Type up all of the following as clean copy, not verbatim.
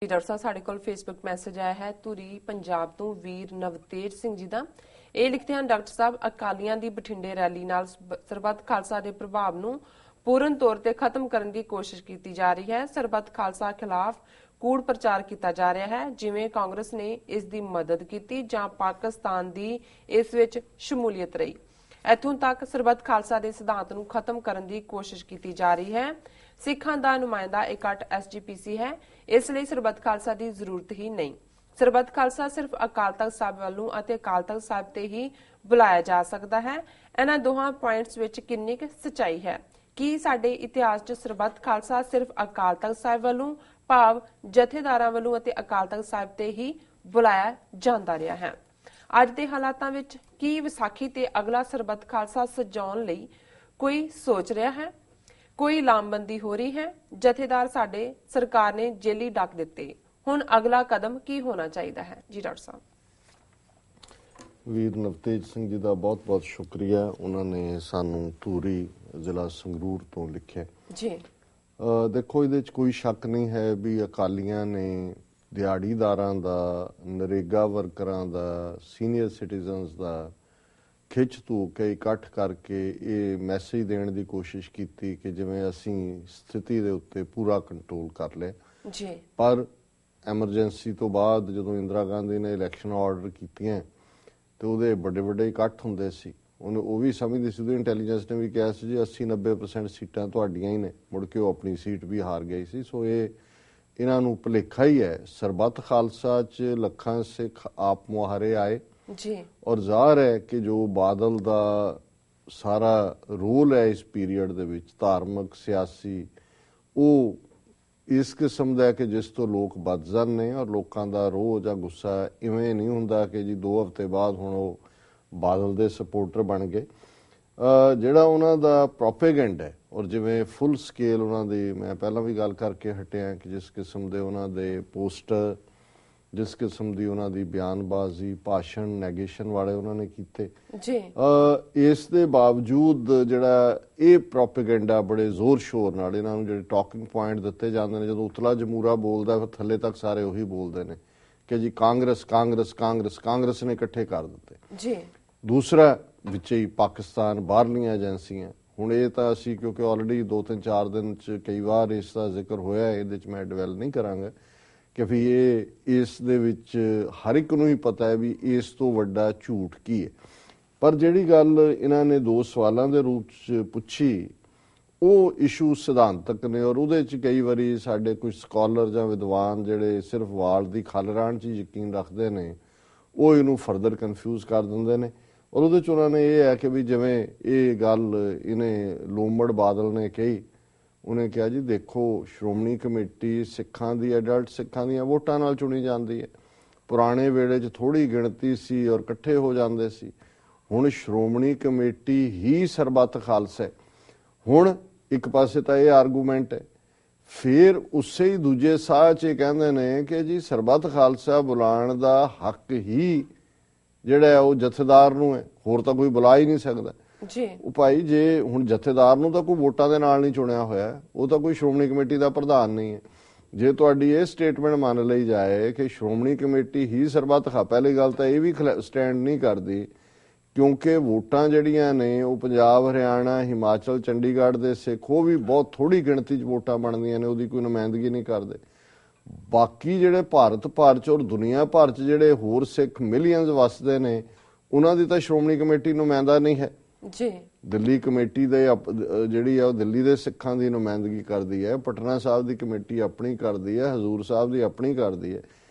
Doctor ਸਾਹਿਬ ਸਾਡੇ ਕੋਲ Facebook message ਆਇਆ ਹੈ ਧੂਰੀ ਪੰਜਾਬ ਤੋਂ ਵੀਰ ਨਵਤੇਜ ਸਿੰਘ ਜੀ ਦਾ। ਇਹ ਲਿਖਦੇ ਹਨ, ਡਾਕਟਰ ਸਾਹਿਬ ਅਕਾਲੀਆਂ ਦੀ ਬਠਿੰਡੇ ਰੈਲੀ ਨਾਲ ਸਰਬੱਤ ਖਾਲਸਾ ਦੇ ਪ੍ਰਭਾਵ ਨੂੰ ਪੂਰਨ ਤੌਰ ਤੇ ਖਤਮ ਕਰਨ ਦੀ ਕੋਸ਼ਿਸ਼ ਕੀਤੀ ਜਾ ਰਹੀ ਹੈ। ਸਰਬੱਤ ਖਾਲਸਾ ਖਿਲਾਫ ਕੂੜ ਪ੍ਰਚਾਰ ਕੀਤਾ ਜਾ ਰਿਹਾ ਹੈ, ਜਿਵੇਂ ਕਾਂਗਰਸ ਨੇ ਇਸ ਦੀ ਮਦਦ ਕੀਤੀ ਜਾਂ ਪਾਕਿਸਤਾਨ ਦੀ ਇਸ ਵਿੱਚ ਸ਼ਮੂਲੀਅਤ ਰਹੀ। ਇੱਥੋਂ ਤੱਕ ਸਰਬੱਤ ਖਾਲਸਾ ਦੇ ਸਿਧਾਂਤ ਨੂੰ ਖਤਮ ਕਰਨ ਦੀ ਕੋਸ਼ਿਸ਼ ਕੀਤੀ ਜਾ ਰਹੀ ਹੈ। ਸਿੱਖਾਂ ਦਾ ਨੁਮਾਇੰਦਾ ਇਕੱਠ SGPC ਹੈ, ਇਸ ਲਈ ਸਰਬੱਤ ਖਾਲਸਾ ਦੀ ਜ਼ਰੂਰਤ ਹੀ ਨਹੀਂ। ਸਰਬੱਤ ਖਾਲਸਾ ਸਿਰਫ ਅਕਾਲ ਤਖਤ ਸਾਹਿਬ ਵੱਲੋਂ ਅਤੇ ਅਕਾਲ ਤਖਤ ਸਾਹਿਬ ਤੇ ਹੀ ਬੁਲਾਇਆ ਜਾ ਸਕਦਾ ਹੈ। ਇਹਨਾਂ ਦੋਹਾਂ ਪੁਆਇੰਟਸ ਵਿੱਚ ਕਿੰਨੀ ਕੁ ਸੱਚਾਈ ਹੈ? ਕੀ ਸਾਡੇ ਇਤਿਹਾਸ 'ਚ ਸਰਬੱਤ ਖਾਲਸਾ ਸਿਰਫ ਅਕਾਲ ਤਖਤ ਸਾਹਿਬ ਵੱਲੋਂ ਭਾਵ ਜਥੇਦਾਰਾਂ ਵੱਲੋਂ ਅਤੇ ਅਕਾਲ ਤਖਤ ਸਾਹਿਬ ਤੇ ਹੀ ਬੁਲਾਇਆ ਜਾਂਦਾ ਰਿਹਾ ਹੈ? ਅੱਜ ਦੇ ਹਾਲਾਤਾਂ ਵਿੱਚ ਕੀ ਵਿਸਾਖੀ ਤੇ ਅਗਲਾ ਸਰਬੱਤ ਖਾਲਸਾ ਸਜਾਉਣ ਲਈ ਕੋਈ ਸੋਚ ਰਿਹਾ ਹੈ? ਕੋਈ ਲਾਮਬੰਦੀ ਹੋ ਰਹੀ ਹੈ? ਜਥੇਦਾਰ ਸਾਡੇ ਸਰਕਾਰ ਨੇ ਜੇਲੀ ਡੱਕ ਦਿੱਤੇ, ਹੁਣ ਅਗਲਾ ਕਦਮ ਕੀ ਹੋਣਾ ਚਾਹੀਦਾ ਹੈ? ਜੀ ਡਾਕਟਰ ਸਾਹਿਬ। ਵੀਰ ਨਵਤੇਜ ਸਿੰਘ ਜੀ ਦਾ ਬਹੁਤ ਬਹੁਤ ਸ਼ੁਕਰੀਆ, ਉਹਨਾਂ ਨੇ ਸਾਨੂੰ ਧੂਰੀ ਜ਼ਿਲ੍ਹਾ ਸੰਗਰੂਰ ਤੋਂ ਲਿਖਿਆ ਜੀ। ਦੇਖੋ, ਇਹਦੇ 'ਚ ਕੋਈ ਸ਼ੱਕ ਨਹੀਂ ਹੈ ਵੀ ਅਕਾਲੀਆਂ ਨੇ ਦਿਹਾੜੀਦਾਰਾਂ ਦਾ, ਨਰੇਗਾ ਵਰਕਰਾਂ ਦਾ, ਸੀਨੀਅਰ ਸਿਟੀਜ਼ਨਸ ਦਾ ਖਿੱਚ ਧੂ ਕੇ ਇਕੱਠ ਕਰਕੇ ਇਹ ਮੈਸੇਜ ਦੇਣ ਦੀ ਕੋਸ਼ਿਸ਼ ਕੀਤੀ ਕਿ ਜਿਵੇਂ ਅਸੀਂ ਸਥਿਤੀ ਦੇ ਉੱਤੇ ਪੂਰਾ ਕੰਟਰੋਲ ਕਰ ਲਿਆ ਜੀ। ਪਰ ਐਮਰਜੈਂਸੀ ਤੋਂ ਬਾਅਦ ਜਦੋਂ ਇੰਦਰਾ ਗਾਂਧੀ ਨੇ ਇਲੈਕਸ਼ਨ ਆਰਡਰ ਕੀਤੀਆਂ ਤੇ ਉਹਦੇ ਵੱਡੇ ਵੱਡੇ ਇਕੱਠ ਹੁੰਦੇ ਸੀ। ਉਹਨੂੰ ਉਹ ਵੀ ਸਮਝਦੀ ਸੀ, ਉਹਦੀ ਇੰਟੈਲੀਜੈਂਸ ਨੇ ਵੀ ਕਿਹਾ ਸੀ ਜੀ 80-90% ਸੀਟਾਂ ਤੁਹਾਡੀਆਂ ਹੀ ਨੇ। ਮੁੜ ਕੇ ਉਹ ਆਪਣੀ ਸੀਟ ਵੀ ਹਾਰ ਗਈ ਸੀ। ਸੋ ਇਹਨਾਂ ਨੂੰ ਭੁਲੇਖਾ ਹੀ ਹੈ। ਸਰਬੱਤ ਖਾਲਸਾ 'ਚ ਲੱਖਾਂ ਸਿੱਖ ਆਪ ਮੁਹਾਰੇ ਆਏ ਜੀ, ਔਰ ਜ਼ਾਹਰ ਹੈ ਕਿ ਜੋ ਬਾਦਲ ਦਾ ਸਾਰਾ ਰੋਲ ਹੈ ਇਸ ਪੀਰੀਅਡ ਦੇ ਵਿੱਚ ਧਾਰਮਿਕ ਸਿਆਸੀ, ਉਹ ਇਸ ਕਿਸਮ ਦਾ ਕਿ ਜਿਸ ਤੋਂ ਲੋਕ ਬਦਜ਼ਨ ਨੇ ਔਰ ਲੋਕਾਂ ਦਾ ਰੋਹ ਜਾਂ ਗੁੱਸਾ ਇਵੇਂ ਨਹੀਂ ਹੁੰਦਾ ਕਿ ਜੀ 2 ਹਫ਼ਤੇ ਬਾਅਦ ਹੁਣ ਉਹ ਬਾਦਲ ਦੇ ਸਪੋਰਟਰ ਬਣ ਗਏ। ਜਿਹੜਾ ਉਹਨਾਂ ਦਾ ਪ੍ਰੋਪੇਗੈਂਡਾ ਹੈ ਔਰ ਜਿਵੇਂ ਫੁੱਲ ਸਕੇਲ ਉਹਨਾਂ ਦੀ, ਮੈਂ ਪਹਿਲਾਂ ਵੀ ਗੱਲ ਕਰਕੇ ਹਟਿਆ ਕਿ ਜਿਸ ਕਿਸਮ ਦੇ ਉਹਨਾਂ ਦੇ ਪੋਸਟਰ, ਜਿਸ ਕਿਸਮ ਦੀ ਉਹਨਾਂ ਦੀ ਬਿਆਨਬਾਜ਼ੀ, ਭਾਸ਼ਣ, ਨੈਗੇਸ਼ਨ ਵਾਲੇ ਉਹਨਾਂ ਨੇ ਕੀਤੇ ਜੀ। ਇਸ ਦੇ ਬਾਵਜੂਦ ਜਿਹੜਾ ਇਹ ਪ੍ਰੋਪੇਗੈਂਡਾ ਬੜੇ ਜ਼ੋਰ ਸ਼ੋਰ ਨਾਲ ਇਹਨਾਂ ਨੂੰ ਜਿਹੜੇ ਟਾਕਿੰਗ ਪੁਆਇੰਟ ਦਿੱਤੇ ਜਾਂਦੇ ਨੇ, ਜਦੋਂ ਉਤਲਾ ਜਮੂਰਾ ਬੋਲਦਾ ਫਿਰ ਥੱਲੇ ਤੱਕ ਸਾਰੇ ਉਹੀ ਬੋਲਦੇ ਨੇ ਕਿ ਜੀ ਕਾਂਗਰਸ ਕਾਂਗਰਸ ਕਾਂਗਰਸ ਕਾਂਗਰਸ ਨੇ ਇਕੱਠੇ ਕਰ ਦਿੱਤੇ ਜੀ। ਦੂਸਰਾ ਵਿੱਚ ਹੀ ਪਾਕਿਸਤਾਨ, ਬਾਹਰਲੀਆਂ ਏਜੰਸੀਆਂ। ਹੁਣ ਇਹ ਤਾਂ ਅਸੀਂ ਕਿਉਂਕਿ ਆਲਰੇਡੀ 2-3-4 ਦਿਨ 'ਚ ਕਈ ਵਾਰ ਇਸ ਦਾ ਜ਼ਿਕਰ ਹੋਇਆ, ਇਹਦੇ 'ਚ ਮੈਂ ਡਿਵੈਲ ਨਹੀਂ ਕਰਾਂਗਾ ਕਿ ਵੀ ਇਸ ਦੇ ਵਿੱਚ ਹਰ ਇੱਕ ਨੂੰ ਹੀ ਪਤਾ ਹੈ ਵੀ ਇਸ ਤੋਂ ਵੱਡਾ ਝੂਠ ਕੀ ਹੈ। ਪਰ ਜਿਹੜੀ ਗੱਲ ਇਹਨਾਂ ਨੇ 2 ਸਵਾਲਾਂ ਦੇ ਰੂਪ 'ਚ ਪੁੱਛੀ, ਉਹ ਇਸ਼ੂ ਸਿਧਾਂਤਕ ਨੇ ਔਰ ਉਹਦੇ 'ਚ ਕਈ ਵਾਰੀ ਸਾਡੇ ਕੁਝ ਸਕਾਲਰ ਜਾਂ ਵਿਦਵਾਨ ਜਿਹੜੇ ਸਿਰਫ ਵਾਲ ਦੀ ਖੱਲ ਰਾਣ 'ਚ ਯਕੀਨ ਰੱਖਦੇ ਨੇ, ਉਹ ਇਹਨੂੰ ਫਰਦਰ ਕਨਫਿਊਜ਼ ਕਰ ਦਿੰਦੇ ਨੇ। ਔਰ ਉਹਦੇ 'ਚ ਉਹਨਾਂ ਨੇ ਇਹ ਹੈ ਕਿ ਵੀ ਜਿਵੇਂ ਇਹ ਗੱਲ ਇਹਨੇ ਲੋਮੜ ਬਾਦਲ ਨੇ ਕਹੀ, ਉਹਨੇ ਕਿਹਾ ਜੀ ਦੇਖੋ ਸ਼੍ਰੋਮਣੀ ਕਮੇਟੀ ਸਿੱਖਾਂ ਦੀ, ਐਡਲਟ ਸਿੱਖਾਂ ਦੀਆਂ ਵੋਟਾਂ ਨਾਲ ਚੁਣੀ ਜਾਂਦੀ ਹੈ। ਪੁਰਾਣੇ ਵੇਲੇ 'ਚ ਥੋੜ੍ਹੀ ਗਿਣਤੀ ਸੀ ਔਰ ਇਕੱਠੇ ਹੋ ਜਾਂਦੇ ਸੀ। ਹੁਣ ਸ਼੍ਰੋਮਣੀ ਕਮੇਟੀ ਹੀ ਸਰਬੱਤ ਖਾਲਸਾ ਹੈ। ਹੁਣ ਇੱਕ ਪਾਸੇ ਤਾਂ ਇਹ ਆਰਗੂਮੈਂਟ ਹੈ, ਫਿਰ ਉਸੇ ਹੀ ਦੂਜੇ ਸਾਹ 'ਚ ਕਹਿੰਦੇ ਨੇ ਕਿ ਜੀ ਸਰਬੱਤ ਖਾਲਸਾ ਬੁਲਾਉਣ ਦਾ ਹੱਕ ਹੀ ਜਿਹੜਾ ਉਹ ਜਥੇਦਾਰ ਨੂੰ ਹੈ, ਹੋਰ ਤਾਂ ਕੋਈ ਬੁਲਾ ਹੀ ਨਹੀਂ ਸਕਦਾ ਜੀ। ਉਹ ਭਾਈ ਜੇ ਹੁਣ ਜਥੇਦਾਰ ਨੂੰ ਤਾਂ ਕੋਈ ਵੋਟਾਂ ਦੇ ਨਾਲ ਨਹੀਂ ਚੁਣਿਆ ਹੋਇਆ, ਉਹ ਤਾਂ ਕੋਈ ਸ਼੍ਰੋਮਣੀ ਕਮੇਟੀ ਦਾ ਪ੍ਰਧਾਨ ਨਹੀਂ ਹੈ। ਜੇ ਤੁਹਾਡੀ ਇਹ ਸਟੇਟਮੈਂਟ ਮੰਨ ਲਈ ਜਾਏ ਕਿ ਸ਼੍ਰੋਮਣੀ ਕਮੇਟੀ ਹੀ ਸਰਬੱਤ ਖਾਲਸਾ, ਪਹਿਲੀ ਗੱਲ ਤਾਂ ਇਹ ਵੀ ਸਟੈਂਡ ਨਹੀਂ ਕਰਦੀ ਕਿਉਂਕਿ ਵੋਟਾਂ ਜਿਹੜੀਆਂ ਨੇ ਉਹ ਪੰਜਾਬ, ਹਰਿਆਣਾ, ਹਿਮਾਚਲ, ਚੰਡੀਗੜ੍ਹ ਦੇ ਸਿੱਖ, ਉਹ ਵੀ ਬਹੁਤ ਥੋੜੀ ਗਿਣਤੀ 'ਚ ਵੋਟਾਂ ਬਣਦੀਆਂ ਨੇ, ਉਹਦੀ ਕੋਈ ਨੁਮਾਇੰਦਗੀ ਨਹੀਂ ਕਰਦੇ। ਬਾਕੀ ਜਿਹੜੇ ਭਾਰਤ ਭਰ 'ਚ ਔਰ ਦੁਨੀਆ ਭਰ 'ਚ ਜਿਹੜੇ ਹੋਰ ਸਿੱਖ ਮਿਲੀਅਨਸ ਵਸਦੇ ਨੇ, ਉਹਨਾਂ ਦੀ ਤਾਂ ਸ਼੍ਰੋਮਣੀ ਕਮੇਟੀ ਨੁਮਾਇੰਦਾ ਨਹੀਂ ਹੈ ਜੀ। ਦਿੱਲੀ ਕਮੇਟੀ ਦੇ ਜਿਹੜੀ ਆ ਉਹ ਦਿੱਲੀ ਦੇ ਸਿੱਖਾਂ ਦੀ ਨੁਮਾਇੰਦਗੀ ਕਰਦੀ ਹੈ, ਪਟਨਾ ਸਾਹਿਬ ਦੀ ਕਮੇਟੀ ਆਪਣੀ ਕਰਦੀ ਹੈ, ਹਜ਼ੂਰ ਸਾਹਿਬ ਦੀ ਆਪਣੀ ਕਰਦੀ ਹੈ।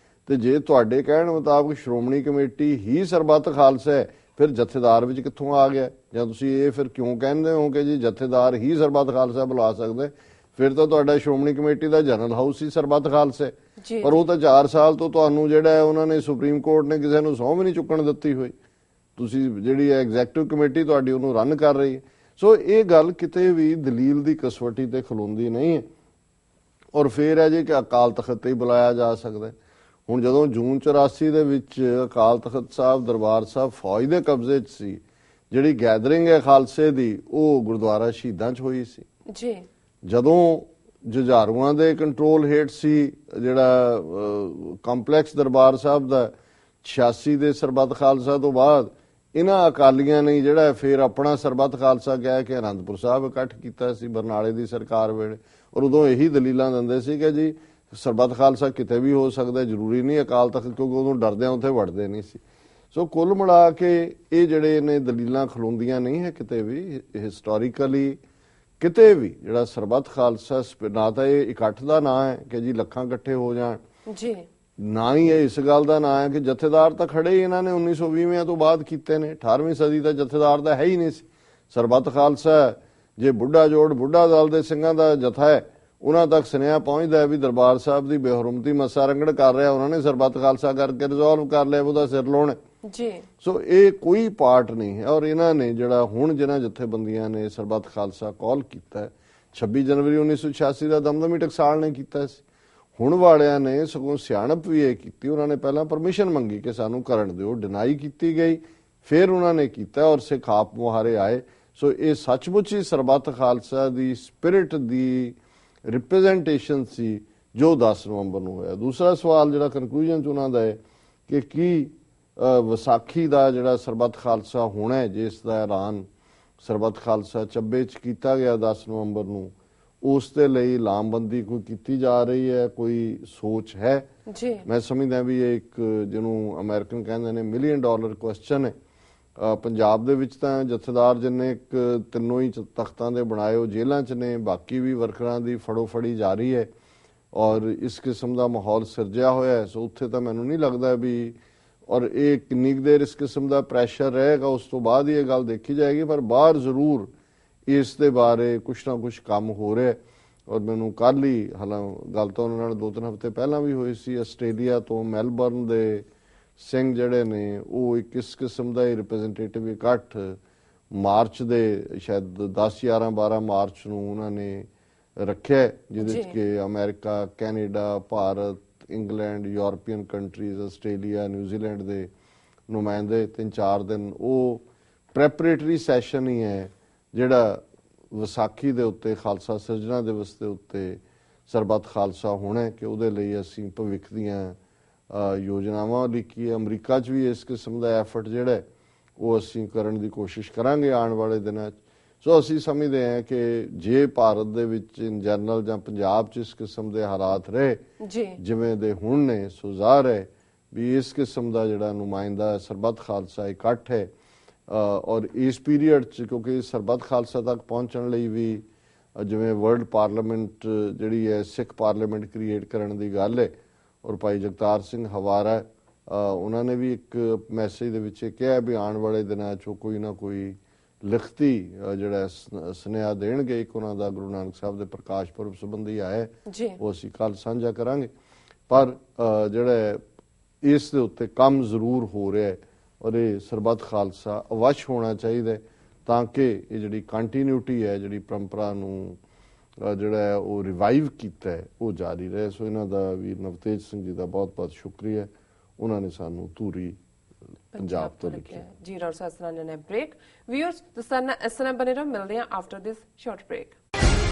ਤੇ ਜੇ ਤੁਹਾਡੇ ਕਹਿਣ ਮੁਤਾਬਕ ਸ਼੍ਰੋਮਣੀ ਕਮੇਟੀ ਹੀ ਸਰਬੱਤ ਖਾਲਸਾ ਹੈ, ਫਿਰ ਜਥੇਦਾਰ ਵਿੱਚ ਕਿੱਥੋਂ ਆ ਗਿਆ? ਜਾਂ ਤੁਸੀਂ ਇਹ ਫਿਰ ਕਿਉਂ ਕਹਿੰਦੇ ਹੋ ਕਿ ਜੀ ਜਥੇਦਾਰ ਹੀ ਸਰਬੱਤ ਖਾਲਸਾ ਬੁਲਾ ਸਕਦੇ? ਫਿਰ ਤਾਂ ਤੁਹਾਡਾ ਸ਼੍ਰੋਮਣੀ ਕਮੇਟੀ ਦਾ ਜਨਰਲ ਹਾਊਸ ਹੀ ਸਰਬੱਤ ਖਾਲਸਾ ਹੈ। ਪਰ ਉਹ ਤਾਂ 4 ਸਾਲ ਤੋਂ ਤੁਹਾਨੂੰ ਜਿਹੜਾ ਹੈ ਉਹਨਾਂ ਨੇ ਸੁਪਰੀਮ ਕੋਰਟ ਨੇ ਕਿਸੇ ਨੂੰ ਸਹੁੰ ਵੀ ਨਹੀਂ ਚੁੱਕਣ ਦਿੱਤੀ ਹੋਈ। ਤੁਸੀਂ ਜਿਹੜੀ ਐਗਜ਼ੈਕਟਿਵ ਕਮੇਟੀ ਤੁਹਾਡੀ ਉਹਨੂੰ ਰਨ ਕਰ ਰਹੀ ਹੈ। ਸੋ ਇਹ ਗੱਲ ਕਿਤੇ ਵੀ ਦਲੀਲ ਦੀ ਕਸਵੱਟੀ ਤੇ ਖਲੋਂਦੀ ਨਹੀਂ ਹੈ। ਔਰ ਫਿਰ ਹੈ ਜੀ ਕਿ ਅਕਾਲ ਤਖਤ ਤੇ ਹੀ ਬੁਲਾਇਆ ਜਾ ਸਕਦਾ। ਹੁਣ ਜਦੋਂ ਜੂਨ 84 ਦੇ ਵਿੱਚ ਅਕਾਲ ਤਖਤ ਸਾਹਿਬ, ਦਰਬਾਰ ਸਾਹਿਬ ਫੌਜ ਦੇ ਕਬਜ਼ੇ 'ਚ ਸੀ, ਜਿਹੜੀ ਗੈਦਰਿੰਗ ਹੈ ਖਾਲਸੇ ਦੀ ਉਹ ਗੁਰਦੁਆਰਾ ਸ਼ਹੀਦਾਂ 'ਚ ਹੋਈ ਸੀ। ਜੀ। ਜਦੋਂ ਜੁਝਾਰੂਆਂ ਦੇ ਕੰਟਰੋਲ ਹੇਠ ਸੀ ਜਿਹੜਾ ਕੰਪਲੈਕਸ ਦਰਬਾਰ ਸਾਹਿਬ ਦਾ 86 ਦੇ ਸਰਬੱਤ ਖਾਲਸਾ ਤੋਂ ਬਾਅਦ ਇਹਨਾਂ ਅਕਾਲੀਆਂ ਨੇ ਜਿਹੜਾ ਫਿਰ ਆਪਣਾ ਸਰਬੱਤ ਖਾਲਸਾ ਕਹਿ ਕੇ ਅਨੰਦਪੁਰ ਸਾਹਿਬ ਇਕੱਠ ਕੀਤਾ ਸੀ ਬਰਨਾਲੇ ਦੀ ਸਰਕਾਰ ਵੇਲੇ। ਔਰ ਉਦੋਂ ਇਹੀ ਦਲੀਲਾਂ ਦਿੰਦੇ ਸੀ ਕਿ ਜੀ ਸਰਬੱਤ ਖਾਲਸਾ ਕਿਤੇ ਵੀ ਹੋ ਸਕਦਾ, ਜ਼ਰੂਰੀ ਨਹੀਂ ਅਕਾਲ ਤਖਤ, ਕਿਉਂਕਿ ਉਦੋਂ ਡਰਦਿਆਂ ਉੱਥੇ ਵੜਦੇ ਨਹੀਂ ਸੀ। ਸੋ ਕੁੱਲ ਮਿਲਾ ਕੇ ਇਹ ਜਿਹੜੇ ਨੇ ਦਲੀਲਾਂ ਖਲੋਂਦੀਆਂ ਨਹੀਂ ਹੈ ਕਿਤੇ ਵੀ ਹਿਸਟੋਰੀਕਲੀ ਕਿਤੇ ਵੀ। ਜਿਹੜਾ ਸਰਬੱਤ ਖਾਲਸਾ ਨਾ ਤਾਂ ਇਹ ਇਕੱਠ ਦਾ ਨਾਂ ਹੈ ਕਿ ਜੀ ਲੱਖਾਂ ਇਕੱਠੇ ਹੋ ਜਾਣ ਜੀ, ਨਾ ਹੀ ਇਹ ਇਸ ਗੱਲ ਦਾ ਨਾਂ ਹੈ ਕਿ ਜਥੇਦਾਰ ਤਾਂ ਖੜੇ ਹੀ ਇਹਨਾਂ ਨੇ 1920 ਤੋਂ ਬਾਅਦ ਕੀਤੇ ਨੇ। 18ਵੀਂ ਸਦੀ ਦਾ ਜਥੇਦਾਰ ਤਾਂ ਹੈ ਹੀ ਨਹੀਂ ਸੀ। ਸਰਬੱਤ ਖਾਲਸਾ ਜੇ ਬੁੱਢਾ ਜੋੜ ਬੁੱਢਾ ਦਲ ਦੇ ਸਿੰਘਾਂ ਦਾ ਜਥਾ ਹੈ, ਉਹਨਾਂ ਤੱਕ ਸੁਨੇਹਾ ਪਹੁੰਚਦਾ ਹੈ ਵੀ ਦਰਬਾਰ ਸਾਹਿਬ ਦੀ ਬੇਹਰਮਤੀ ਮੱਸਾ ਰੰਗੜ ਕਰ ਰਿਹਾ, ਉਹਨਾਂ ਨੇ ਸਰਬੱਤ ਖਾਲਸਾ ਕਰਕੇ ਰਿਜ਼ੋਲਵ ਕਰ ਲਿਆ ਉਹਦਾ ਸਿਰ ਲਾਉਣਾ ਜੀ। ਸੋ ਇਹ ਕੋਈ ਪਾਰਟ ਨਹੀਂ ਹੈ। ਔਰ ਇਹਨਾਂ ਨੇ ਜਿਹੜਾ ਹੁਣ ਜਿਹਨਾਂ ਜਥੇਬੰਦੀਆਂ ਨੇ ਸਰਬੱਤ ਖਾਲਸਾ ਕਾਲ ਕੀਤਾ 26 ਜਨਵਰੀ 1986 ਦਾ ਦਮਦਮੀ ਟਕਸਾਲ ਨੇ ਕੀਤਾ ਸੀ। ਹੁਣ ਵਾਲਿਆਂ ਨੇ ਸਗੋਂ ਸਿਆਣਪ ਵੀ ਇਹ ਕੀਤੀ, ਉਹਨਾਂ ਨੇ ਪਹਿਲਾਂ ਪਰਮਿਸ਼ਨ ਮੰਗੀ ਕਿ ਸਾਨੂੰ ਕਰਨ ਦਿਓ, ਡਿਨਾਈ ਕੀਤੀ ਗਈ, ਫਿਰ ਉਹਨਾਂ ਨੇ ਕੀਤਾ ਔਰ ਸਿੱਖ ਆਪ ਮੁਹਾਰੇ ਆਏ। ਸੋ ਇਹ ਸੱਚਮੁੱਚ ਹੀ ਸਰਬੱਤ ਖਾਲਸਾ ਦੀ ਸਪਿਰਿਟ ਦੀ ਰਿਪਰੈਜ਼ੈਂਟੇਸ਼ਨ ਸੀ ਜੋ 10 ਨਵੰਬਰ ਨੂੰ ਹੋਇਆ। ਦੂਸਰਾ ਸਵਾਲ ਜਿਹੜਾ ਕਨਕਲੂਜਨ ਚ ਉਹਨਾਂ ਦਾ ਹੈ ਕਿ ਕੀ ਵਿਸਾਖੀ ਦਾ ਜਿਹੜਾ ਸਰਬੱਤ ਖਾਲਸਾ ਹੋਣਾ ਹੈ, ਜਿਸ ਦਾ ਐਲਾਨ ਸਰਬੱਤ ਖਾਲਸਾ ਚੱਬੇ ਚ ਕੀਤਾ ਗਿਆ 10 ਨਵੰਬਰ ਨੂੰ, ਉਸ ਦੇ ਲਈ ਲਾਮਬੰਦੀ ਕੋਈ ਕੀਤੀ ਜਾ ਰਹੀ ਹੈ, ਕੋਈ ਸੋਚ ਹੈ ਜੀ? ਮੈਂ ਸਮਝਦਾ ਵੀ ਇਹ ਇੱਕ ਜਿਹਨੂੰ ਅਮਰੀਕਨ ਕਹਿੰਦੇ ਨੇ $1 ਮਿਲੀਅਨ ਕੁਐਸਚਨ ਹੈ। ਪੰਜਾਬ ਦੇ ਵਿੱਚ ਤਾਂ ਜਥੇਦਾਰ ਜਿੰਨੇ ਇੱਕ ਤਿੰਨੋਂ ਹੀ ਤਖਤਾਂ ਦੇ ਬਣਾਏ ਉਹ ਜੇਲ੍ਹਾਂ 'ਚ ਨੇ, ਬਾਕੀ ਵੀ ਵਰਕਰਾਂ ਦੀ ਫੜੋ ਫੜੀ ਜਾਰੀ ਹੈ ਔਰ ਇਸ ਕਿਸਮ ਦਾ ਮਾਹੌਲ ਸਿਰਜਿਆ ਹੋਇਆ ਹੈ। ਸੋ ਉੱਥੇ ਤਾਂ ਮੈਨੂੰ ਨਹੀਂ ਲੱਗਦਾ ਵੀ, ਔਰ ਇਹ ਕਿੰਨੀ ਕੁ ਦੇਰ ਇਸ ਕਿਸਮ ਦਾ ਪ੍ਰੈਸ਼ਰ ਰਹੇਗਾ ਉਸ ਤੋਂ ਬਾਅਦ ਹੀ ਇਹ ਗੱਲ ਦੇਖੀ ਜਾਏਗੀ, ਪਰ ਬਾਹਰ ਜ਼ਰੂਰ ਇਸ ਦੇ ਬਾਰੇ ਕੁਛ ਨਾ ਕੁਛ ਕੰਮ ਹੋ ਰਿਹਾ। ਔਰ ਮੈਨੂੰ ਕੱਲ੍ਹ ਹੀ ਗੱਲ ਤਾਂ ਉਹਨਾਂ ਨਾਲ 2-3 ਹਫ਼ਤੇ ਪਹਿਲਾਂ ਵੀ ਹੋਈ ਸੀ, ਆਸਟ੍ਰੇਲੀਆ ਤੋਂ ਮੈਲਬਰਨ ਦੇ ਸਿੰਘ ਜਿਹੜੇ ਨੇ ਉਹ ਇੱਕ ਇਸ ਕਿਸਮ ਦਾ ਹੀ ਰਿਪਰੈਜ਼ੈਂਟੇਟਿਵ ਇਕੱਠ ਮਾਰਚ ਦੇ ਸ਼ਾਇਦ 10, 11, 12 ਮਾਰਚ ਨੂੰ ਉਹਨਾਂ ਨੇ ਰੱਖਿਆ, ਜਿਹਦੇ ਵਿੱਚ ਕਿ America, Canada, Bharat, England, European countries, Australia, New Zealand ਦੇ ਨੁਮਾਇੰਦੇ 3-4 ਦਿਨ। ਉਹ ਪ੍ਰੈਪਰੇਟਰੀ ਸੈਸ਼ਨ ਹੀ ਹੈ ਜਿਹੜਾ ਵਿਸਾਖੀ ਦੇ ਉੱਤੇ ਖਾਲਸਾ ਸਿਰਜਣਾ ਦਿਵਸ ਦੇ ਉੱਤੇ ਸਰਬੱਤ ਖਾਲਸਾ ਹੋਣਾ ਕਿ ਉਹਦੇ ਲਈ ਅਸੀਂ ਭਵਿੱਖ ਦੀਆਂ ਯੋਜਨਾਵਾਂ ਲਿਖੀ। ਅਮਰੀਕਾ 'ਚ ਵੀ ਇਸ ਕਿਸਮ ਦਾ ਐਫਰਟ ਜਿਹੜਾ ਉਹ ਅਸੀਂ ਕਰਨ ਦੀ ਕੋਸ਼ਿਸ਼ ਕਰਾਂਗੇ ਆਉਣ ਵਾਲੇ ਦਿਨਾਂ 'ਚ। ਸੋ ਅਸੀਂ ਸਮਝਦੇ ਹਾਂ ਕਿ ਜੇ ਭਾਰਤ ਦੇ ਵਿੱਚ ਇਨ ਜਨਰਲ ਜਾਂ ਪੰਜਾਬ 'ਚ ਇਸ ਕਿਸਮ ਦੇ ਹਾਲਾਤ ਰਹੇ ਜਿਵੇਂ ਦੇ ਹੁਣ ਨੇ, ਸੋ ਜ਼ਾਹਰ ਹੈ ਵੀ ਇਸ ਕਿਸਮ ਦਾ ਜਿਹੜਾ ਨੁਮਾਇੰਦਾ ਸਰਬੱਤ ਖਾਲਸਾ ਇਕੱਠ ਹੈ ਔਰ ਇਸ ਪੀਰੀਅਡ 'ਚ, ਕਿਉਂਕਿ ਸਰਬੱਤ ਖਾਲਸਾ ਤੱਕ ਪਹੁੰਚਣ ਲਈ ਵੀ ਜਿਵੇਂ ਵਰਲਡ ਪਾਰਲੀਮੈਂਟ ਜਿਹੜੀ ਹੈ ਸਿੱਖ ਪਾਰਲੀਮੈਂਟ ਕ੍ਰੀਏਟ ਕਰਨ ਦੀ ਗੱਲ ਹੈ ਔਰ ਭਾਈ ਜਗਤਾਰ ਸਿੰਘ ਹਵਾਰਾ ਉਹਨਾਂ ਨੇ ਵੀ ਇੱਕ ਮੈਸੇਜ ਦੇ ਵਿੱਚ ਕਿਹਾ ਵੀ ਆਉਣ ਵਾਲੇ ਦਿਨਾਂ 'ਚ ਕੋਈ ਨਾ ਕੋਈ ਲਿਖਤੀ ਜਿਹੜਾ ਸੁਨੇਹਾ ਦੇਣਗੇ। ਇੱਕ ਉਹਨਾਂ ਦਾ ਗੁਰੂ ਨਾਨਕ ਸਾਹਿਬ ਦੇ ਪ੍ਰਕਾਸ਼ ਪੁਰਬ ਸੰਬੰਧੀ ਆਇਆ, ਉਹ ਅਸੀਂ ਕੱਲ ਸਾਂਝਾ ਕਰਾਂਗੇ। ਪਰ ਜਿਹੜਾ ਇਸ ਦੇ ਉੱਤੇ ਕੰਮ ਜ਼ਰੂਰ ਹੋ ਰਿਹਾ ਹੈ ਔਰ ਇਹ ਸਰਬੱਤ ਖਾਲਸਾ ਅਵਸ਼ ਹੋਣਾ ਚਾਹੀਦਾ ਤਾਂ ਕਿ ਇਹ ਜਿਹੜੀ ਕੰਟੀਨਿਊਟੀ ਹੈ, ਜਿਹੜੀ ਪਰੰਪਰਾ ਨੂੰ ਜਿਹੜਾ ਹੈ ਉਹ ਰਿਵਾਈਵ ਕੀਤਾ ਹੈ, ਉਹ ਜਾਰੀ ਰਹੇ। ਸੋ ਇਹਨਾਂ ਦਾ ਵੀਰ ਨਵਤੇਜ ਸਿੰਘ ਜੀ ਦਾ ਬਹੁਤ ਬਹੁਤ ਸ਼ੁਕਰੀਆ, ਉਹਨਾਂ ਨੇ ਸਾਨੂੰ ਧੂਰੀ ਪੰਜਾਬ ਤੋਂ ਲਿਖਿਆ ਜੀ। ਰੌਰ ਸਾਸਨਾ ਨੇ ਬ੍ਰੇਕ ਵਿਊਅਰਸ, ਤੁਸੀਂ ਇਸ ਤਰ੍ਹਾਂ ਬਣੇ ਰਹੋ, ਮਿਲਦੇ ਹਾਂ ਆਫਟਰ ਦਿਸ ਸ਼ਾਰਟ ਬ੍ਰੇਕ।